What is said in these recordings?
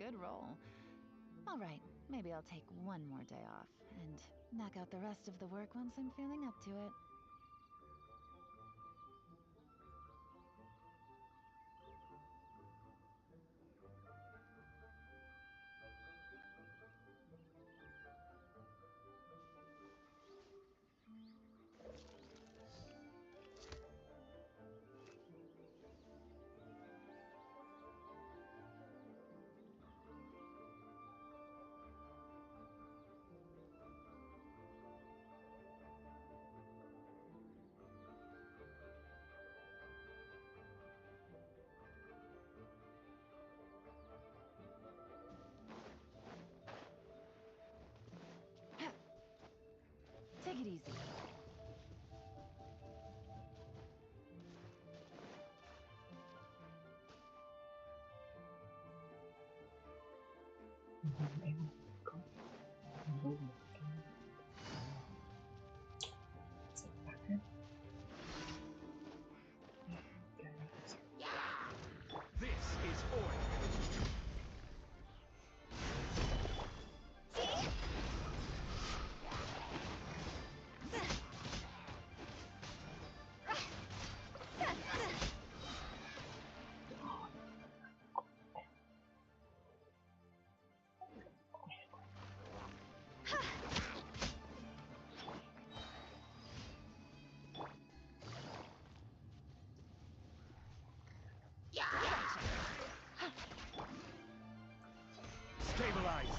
good role. All right, maybe I'll take one more day off and knock out the rest of the work once I'm feeling up to it. Take it easy. Em có nuôi một cái sạch bạc hết. This is oil. Stabilize.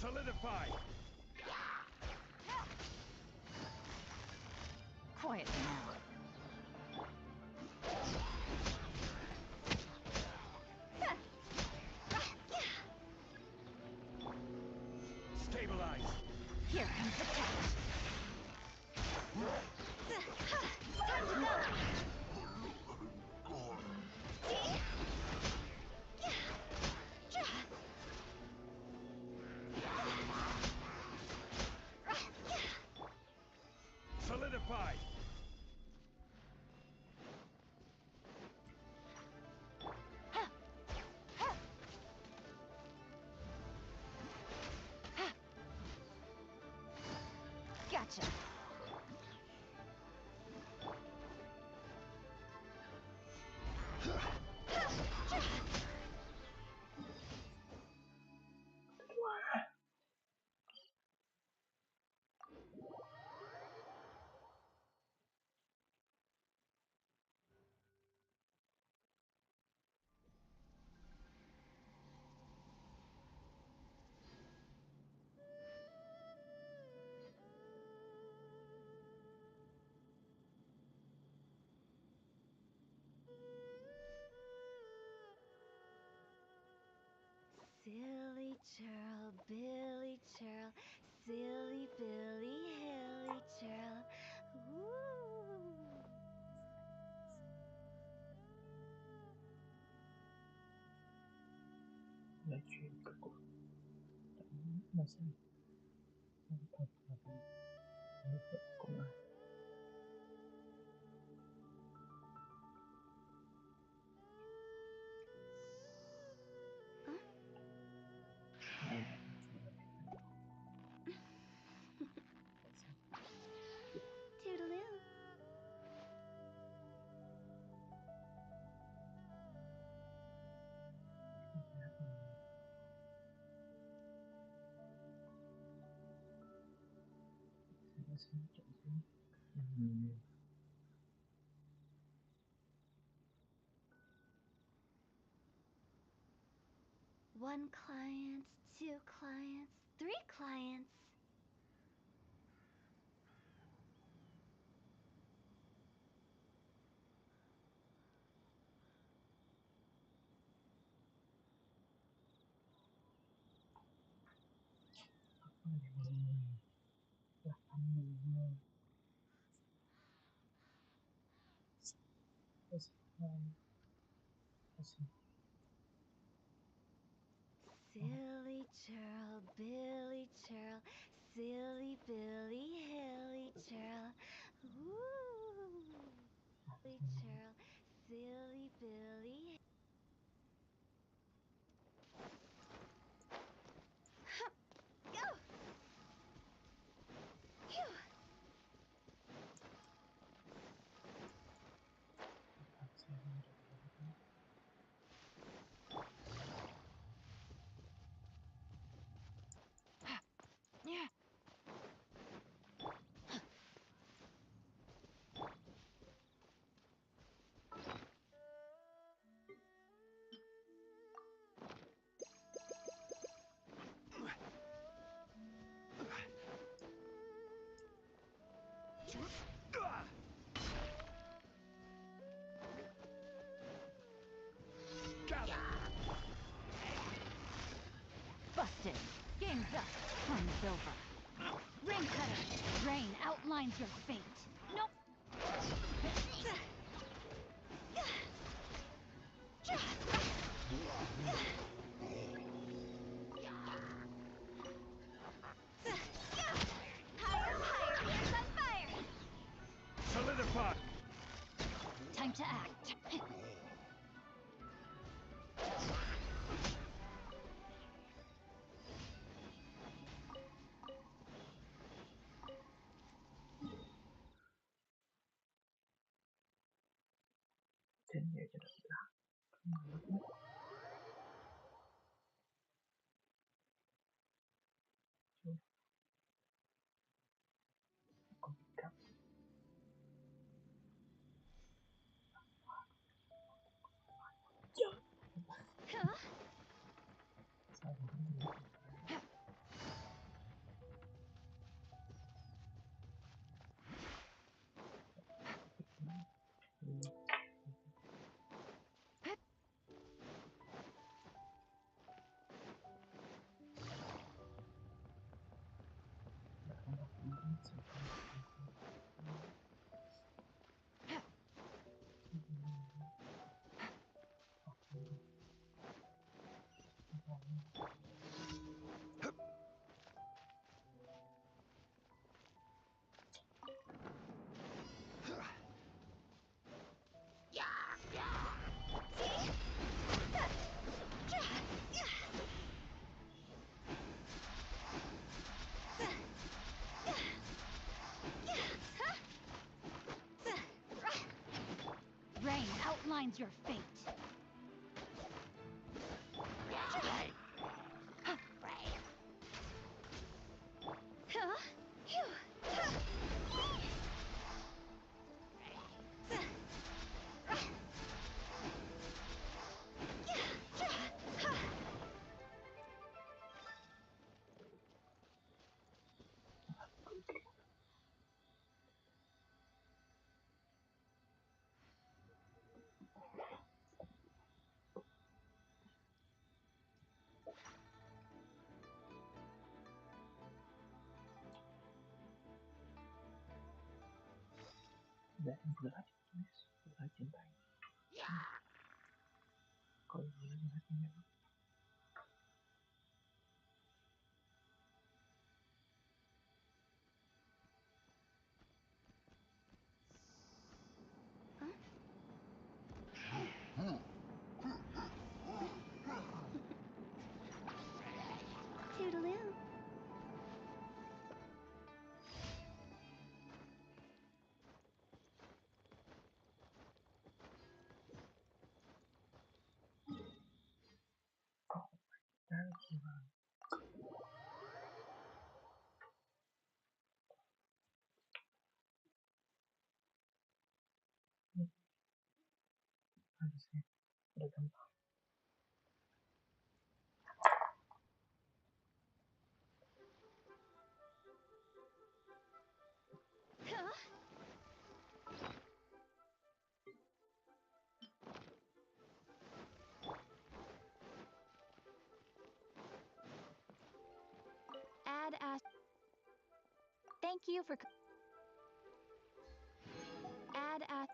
Solidify. Quietly now. Stabilize. Here comes the test. Time to go. Solidify. Gotcha. Silly churl, Billy churl, silly Billy, hilly churl. Woo. Nói chuyện của cuộc sống là sao? Không thật là như vậy cũng là này là Toodaloo. nó sẽ chạy xuống nhiều. One client, two clients, three clients. Là anh mình Assim, Silly churl, Billy churl, silly Billy, hilly churl. Ooh. Silly churl, silly Billy. Go! Phew! assim, Yeah. Gather! Busted. Game's up. Fun's over. Rain cutter. Rain outlines your fate. Nope. Higher, higher, ears on fire! Solidify! Time to act. thế nhẹ cho đỡ đã. Có bị cắt. Trời! Sao mà không được? Đã không học những sự không Rain outlines your fate. để vừa lại chiến thành coi như là hết nhau. Toodaloo. Đó khi mà anh sẽ được cảm Add as. Thank you for. Add as.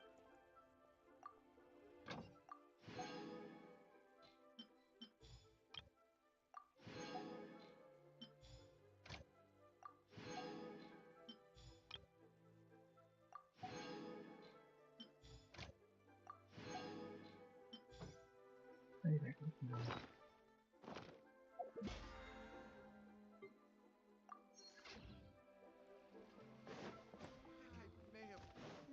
đây lại có gì rồi. I may have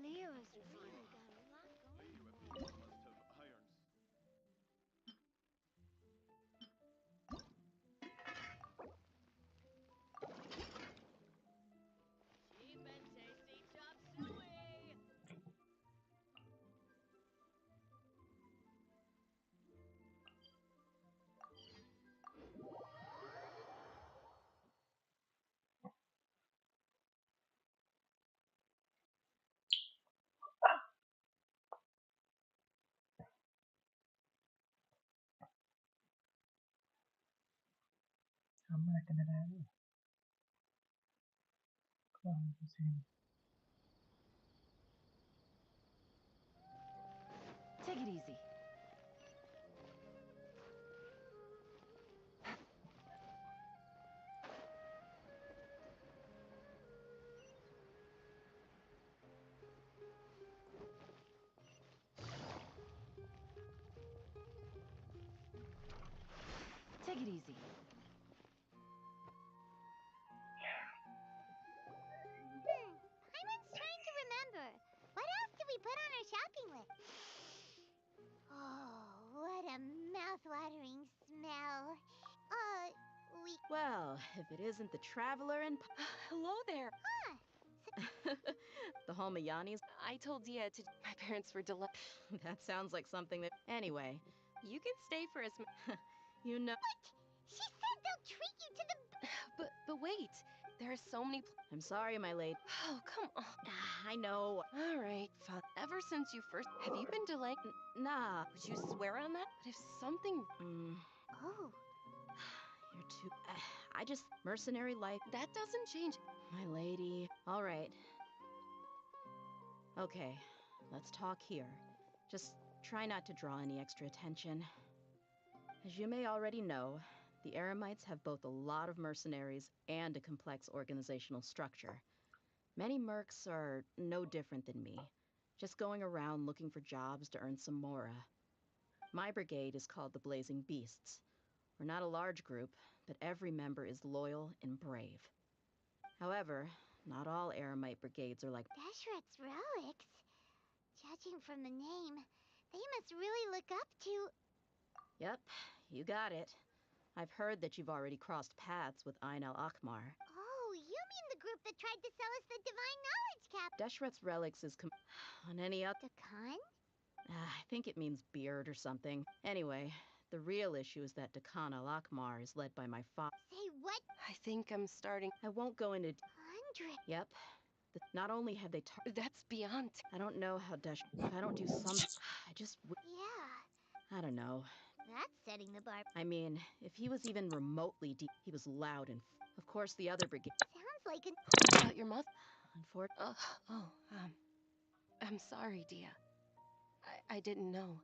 Lyra's really got a lot going for her. must have irons. Cheap and tasty chop suey! Không là Canada nữa. Con cho xem. Take it easy. Take it easy. Paimon's trying to remember. What else did we put on our shopping list? Oh, what a mouth-watering smell. We... Well, if it isn't the traveler and... Hello there. the Holmayanis. I told Dia to. My parents were delayed. That sounds like something that... Anyway, You can stay for as. you know... She said they'll treat you to the... But wait. There are so many. I'm sorry, my lady. Oh, come on. I know. All right, fine. Ever since you first. Have you been delayed? Nah. Would you swear on that? But if something. Oh. You're too... I just... Mercenary life... That doesn't change. My lady. All right. Okay, let's talk here. Just try not to draw any extra attention. As you may already know, the Eremites have both a lot of mercenaries and a complex organizational structure. Many mercs are no different than me, just going around looking for jobs to earn some mora. My brigade is called the Blazing Beasts. We're not a large group, but every member is loyal and brave. However, not all Eremite brigades are like... Deshret's relics. Judging from the name, they must really look up to... Yep, you got it. I've heard that you've already crossed paths with Ain al-Akmar. Oh, you mean the group that tried to sell us the Divine Knowledge Cap? Deshret's relics is on any other... Dakan? I think it means beard or something. Anyway, the real issue is that Dakan al-Akmar is led by my father. Say what? I think I'm starting. I won't go into... Andre. Yep. Not only have they... That's beyond. I don't know how If I don't do some... I just... Yeah, I don't know. that's setting the bar. I mean, if he was even remotely deep, he was loud and... Of course, the other brigade... Sounds like a... About your mother. Unfortunately... I'm sorry, Dia. I didn't know.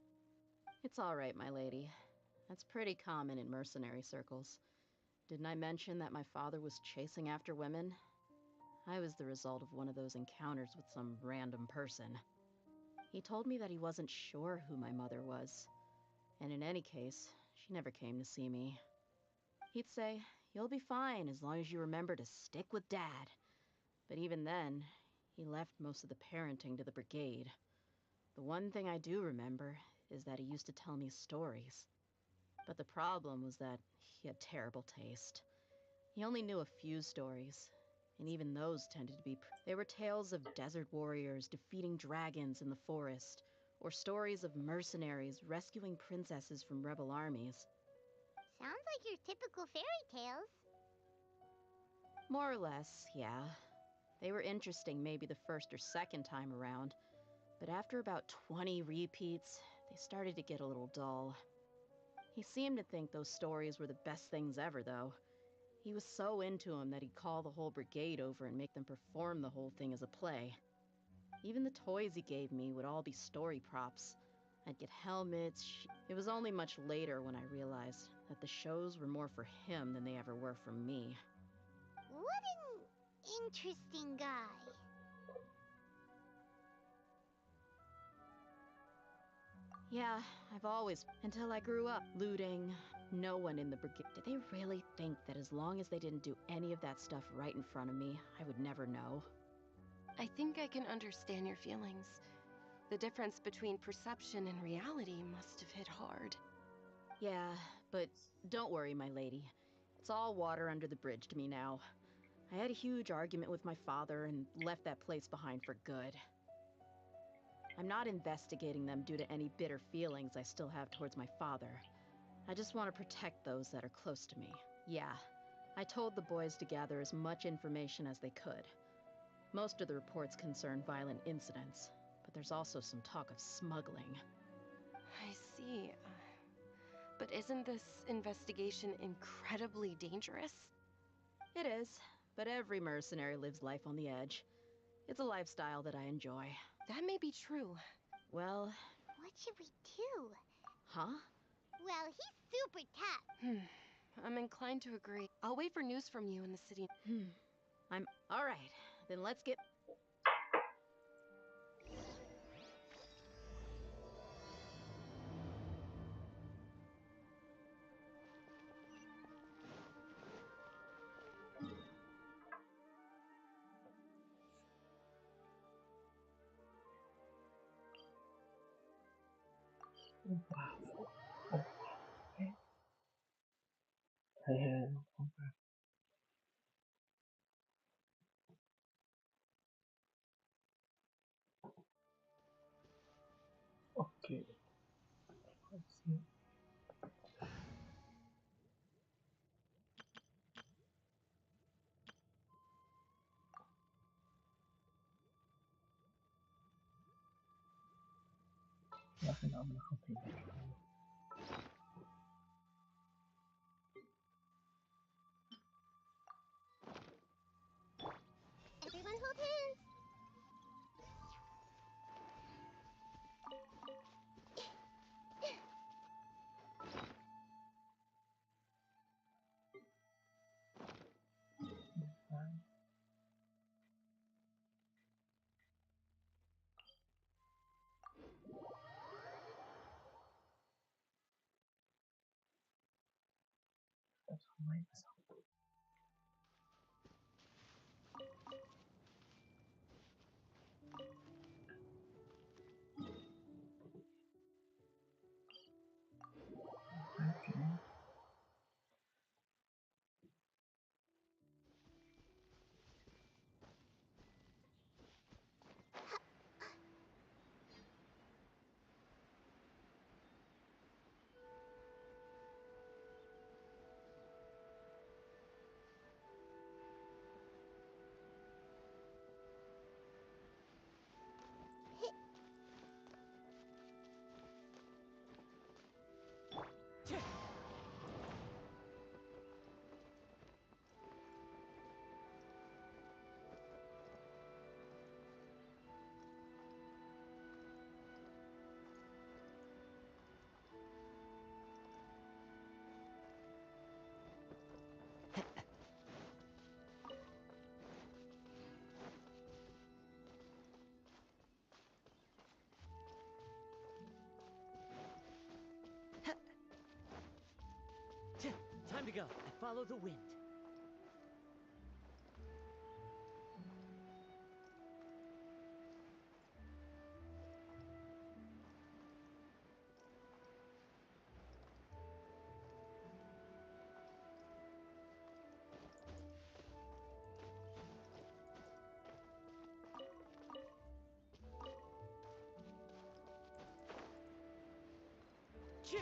It's all right, my lady. That's pretty common in mercenary circles. Didn't I mention that my father was chasing after women? I was the result of one of those encounters with some random person. He told me that he wasn't sure who my mother was. And in any case, she never came to see me. He'd say, "You'll be fine as long as you remember to stick with Dad." But even then, he left most of the parenting to the brigade. The one thing I do remember is that he used to tell me stories. But the problem was that he had terrible taste. He only knew a few stories, and even those tended to be... They were tales of desert warriors defeating dragons in the forest, or stories of mercenaries rescuing princesses from rebel armies. Sounds like your typical fairy tales. More or less, yeah. They were interesting maybe the first or second time around, but after about 20 repeats, they started to get a little dull. He seemed to think those stories were the best things ever, though. He was so into them that he'd call the whole brigade over and make them perform the whole thing as a play. Even the toys he gave me would all be story props. I'd get helmets. It was only much later when I realized that the shows were more for him than they ever were for me. What an interesting guy. Yeah, I've always, until I grew up, looting. No one in the brigade. Did they really think that as long as they didn't do any of that stuff right in front of me, I would never know? I think I can understand your feelings. The difference between perception and reality must have hit hard. Yeah, but don't worry, my lady. It's all water under the bridge to me now. I had a huge argument with my father and left that place behind for good. I'm not investigating them due to any bitter feelings I still have towards my father. I just want to protect those that are close to me. Yeah, I told the boys to gather as much information as they could. Most of the reports concern violent incidents, but there's also some talk of smuggling. I see. But isn't this investigation incredibly dangerous? It is, but every mercenary lives life on the edge. It's a lifestyle that I enjoy. That may be true. Well, What should we do? huh? Well, he's super tough. I'm inclined to agree. I'll wait for news from you in the city. I'm all right. Then let's get. Wow. Oh, okay. Thấy không phải. Okay. Let's see. Là cái nào mình không thể nhận ra. Everyone hold hands. That's không mấy mà sao. Okay. Time to go and follow the wind. Chick!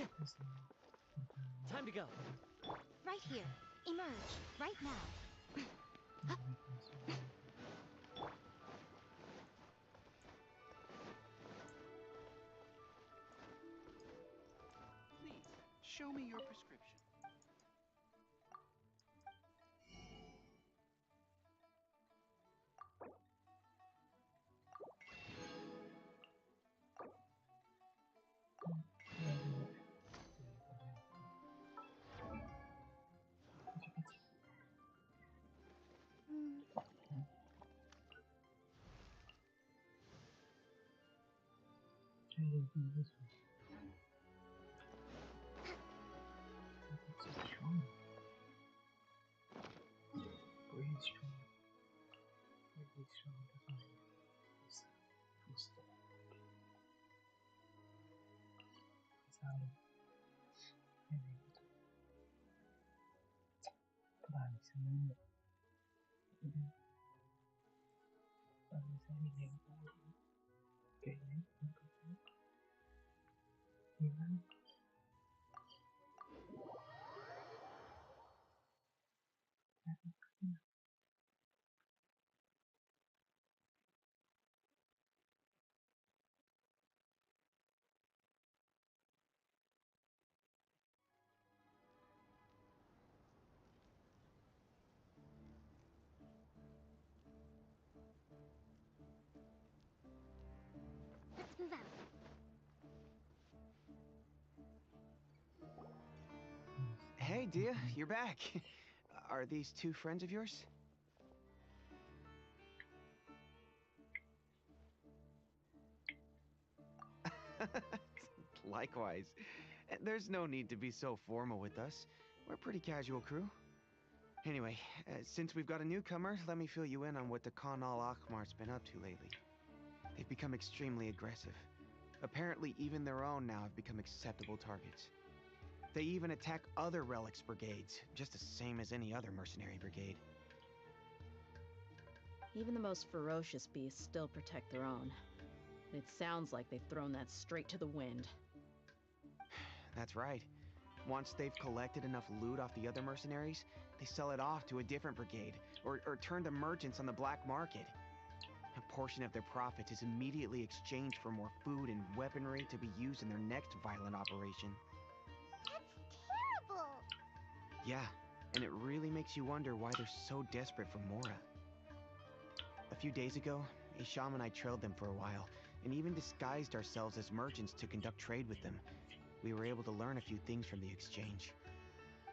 그래서 일단 Time to go. Right here. Emerge. Right now. Please, show me your prescription. strong. Really strong. Really strong design. Full stop. Sally. And bạn sẽ nên bạn sẽ bị nhận kể những câu chuyện nhiều lắm. Let's move out. Hey, Dia, you're back. Are these two friends of yours? Likewise. There's no need to be so formal with us. We're a pretty casual crew. Anyway, since we've got a newcomer, let me fill you in on what the Khan al-Ahmar's been up to lately. They've become extremely aggressive. Apparently, even their own now have become acceptable targets. They even attack other relics brigades, just the same as any other mercenary brigade. Even the most ferocious beasts still protect their own. It sounds like they've thrown that straight to the wind. That's right. Once they've collected enough loot off the other mercenaries, they sell it off to a different brigade, or turn to merchants on the black market. A portion of their profits is immediately exchanged for more food and weaponry to be used in their next violent operation. That's terrible. Yeah, and it really makes you wonder why they're so desperate for Mora. A few days ago, Isham and I trailed them for a while, and even disguised ourselves as merchants to conduct trade with them. We were able to learn a few things from the exchange.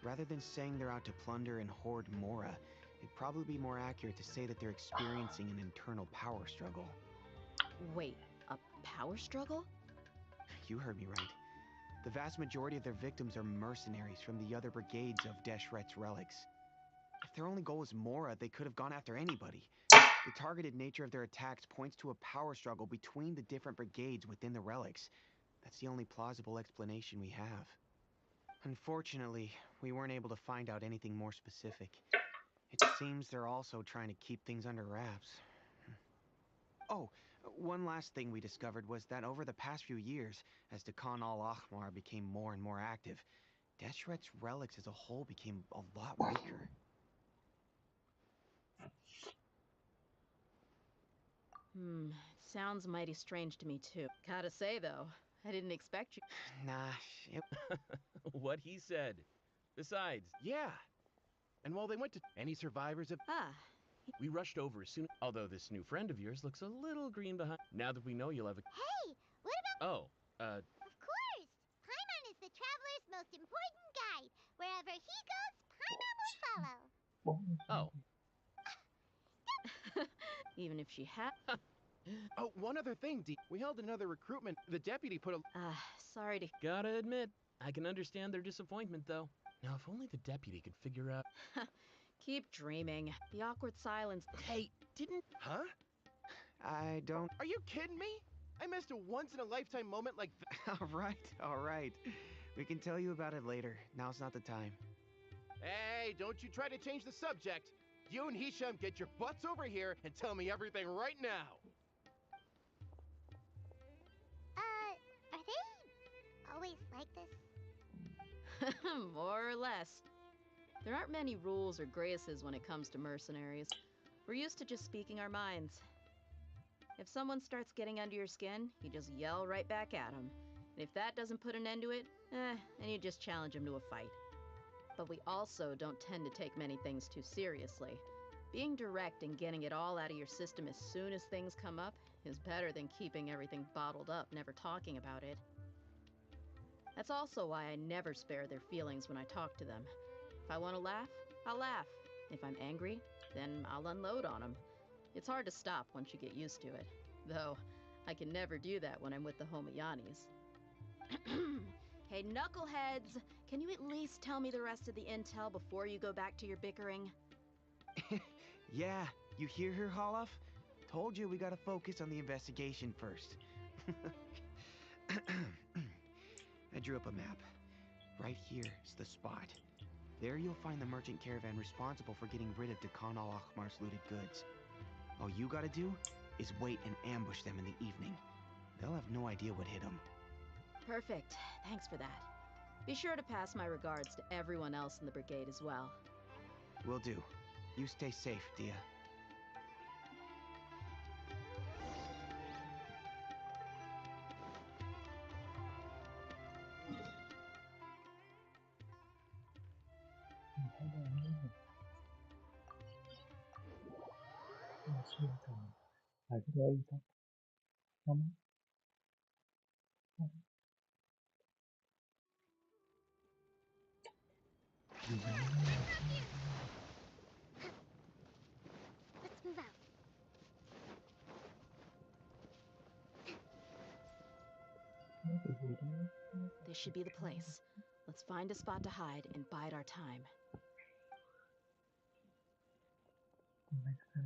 Rather than saying they're out to plunder and hoard Mora, it'd probably be more accurate to say that they're experiencing an internal power struggle. Wait, a power struggle? You heard me right. The vast majority of their victims are mercenaries from the other brigades of Deshret's relics. If their only goal was Mora, they could have gone after anybody. The targeted nature of their attacks points to a power struggle between the different brigades within the relics. That's the only plausible explanation we have. Unfortunately, we weren't able to find out anything more specific. It seems they're also trying to keep things under wraps. Oh, one last thing we discovered was that over the past few years, as the Khan al-Ahmar became more and more active, Deshret's relics as a whole became a lot weaker. Sounds mighty strange to me too. Gotta say though, I didn't expect you. Nah, it... What he said. Besides, yeah. And while they went to any survivors of... We rushed over as soon... Although this new friend of yours looks a little green behind... Now that we know you'll have a... Hey, what about... Oh, Of course! Paimon is the traveler's most important guide. Wherever he goes, Paimon will follow. Oh. Even if she had... Oh, one other thing, D. We held another recruitment. The deputy put a... sorry to... Gotta admit, I can understand their disappointment, though. Now, if only the deputy could figure out... Keep dreaming. The awkward silence... Hey, didn't... Huh? I don't... Are you kidding me? I missed a once-in-a-lifetime moment like that. All right. We can tell you about it later. Now's not the time. Hey, don't you try to change the subject. You and Hisham get your butts over here and tell me everything right now. Are they always like like this? More or less. There aren't many rules or graces when it comes to mercenaries. We're used to just speaking our minds. If someone starts getting under your skin, you just yell right back at them. And if that doesn't put an end to it, then you just challenge them to a fight. But we also don't tend to take many things too seriously. Being direct and getting it all out of your system as soon as things come up is better than keeping everything bottled up, never talking about it. That's also why I never spare their feelings when I talk to them. If I want to laugh, I'll laugh. If I'm angry, then I'll unload on them. It's hard to stop once you get used to it. Though, I can never do that when I'm with the Homayanis. Hey, knuckleheads! Can you at least tell me the rest of the intel before you go back to your bickering? Yeah, you hear her, Holloff? Told you we gotta focus on the investigation first. I drew up a map. Right here is the spot. There you'll find the merchant caravan responsible for getting rid of Dakan al-Akhmar's looted goods. All you gotta do is wait and ambush them in the evening. They'll have no idea what hit them. Perfect. Thanks for that. Be sure to pass my regards to everyone else in the brigade as well. Will do. You stay safe, Dia. Mình thấy là như mình xuyên thẳng phải cái đây thôi không không vì nó Let's move out. nó bị gì đó This should be the place. Let's find a spot to hide and bide our time. mình